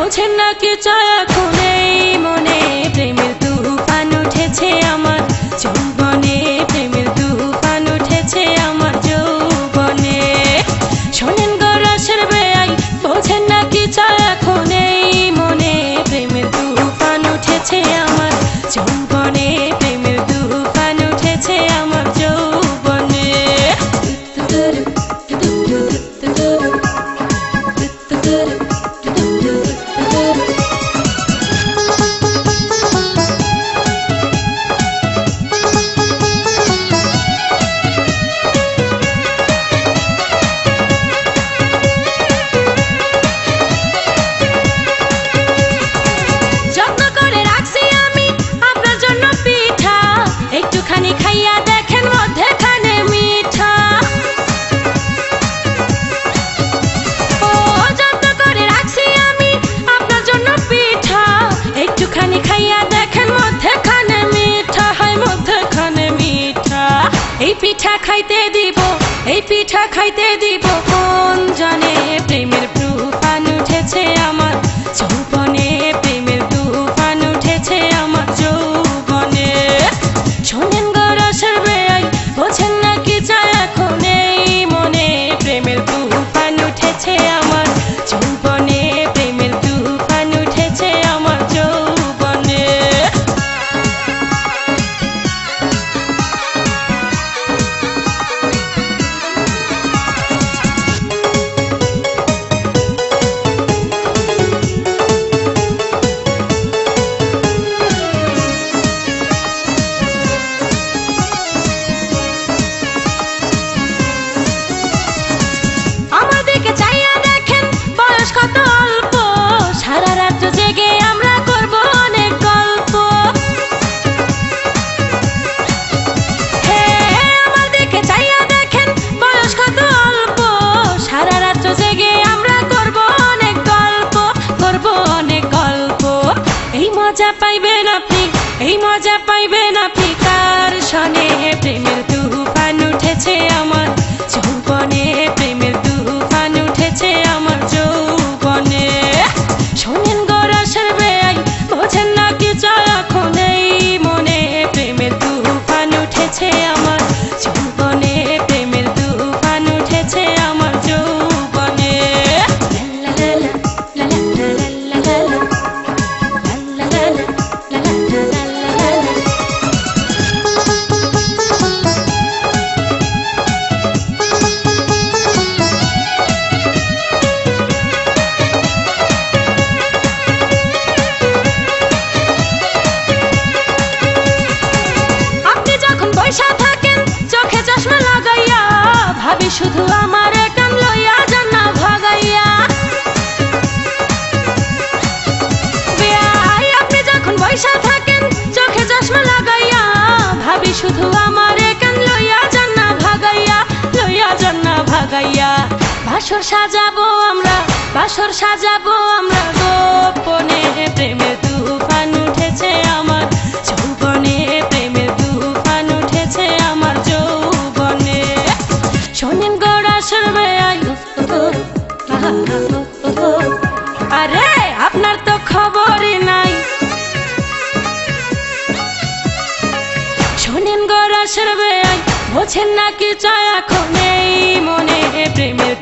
বোঝেন না কি চায় এখন এই মনে প্রেমের তুফান উঠেছে আমার যৌবনে প্রেমের তুফান উঠেছে আমার যৌবনে শোনেন গো রসের বেয়াই বোঝেন না কি চায় এখন এই মনে প্রেমের তুফান উঠেছে আমার যৌবনে প্রেমের তুফান উঠেছে আমার যৌবনে খাইয়া দেখেন মধ্যেখানে মিঠা ও যত্ন করে রাখছি আমি আপনার জন্য পিঠা একটুখানি খাইয়া দেখেন মধ্যেখানে মিঠা হয় মধ্যেখানে মিঠা এই পিঠা খাইতে দিব এই পিঠা খাইতে দিব কোন জানে প্রেমের তুফান উঠেছে আমার যৌবনে প্রেমের তুফান উঠেছে আমার যৌবনে শোনেন বোঝেন না কি চায় এখন এই মনে প্রেমের তুফান উঠেছে আমার যৌবনে প্রেমের তুফান উঠেছে আমার যৌবনে কত অল্প সারা রাত জেগে আমরা করব অনেক গল্প আমার দিকে চাইয়া দেখেন বয়স কত অল্প সারা রাত জেগে আমরা করব অনেক গল্প করব অনেক গল্প এই মজা পাইবেন আপনি এই মজা পাইবেন আপনি কার শোনে প্রেমের তুফান উঠেছে আমার যৌবনে প্রেমের তুফান উঠেছে আমার যৌবনে শোনেন গো রসের বেয়াই বোঝেন না কি চায় এখন এই মনে প্রেমের তুফান উঠেছে আমার যৌবনে প্রেমের তুফান উঠেছে আমার যৌবনে শুধু আমার কান লইয়া যান না ভাগাইয়া বেয়াই আপনি যখন বইসা থাকেন চোখে চশমা লাগাইয়া ভাবি শুধু আমার কান লইয়া যান না ভাগাইয়া লইয়া যান না ভাগাইয়া বাসর সাজাবো আমরা গোপনে প্রেমের তুফান উঠেছে আমার যৌবনে প্রেমের তুফান উঠেছে আমার যৌবনে শোনেন গো রসের বেয়াই আরে আপনার তো খবরই নাই শোনেন গো রসের বেয়াই বোঝেন না কি চায় এখন এই মনে প্রেমের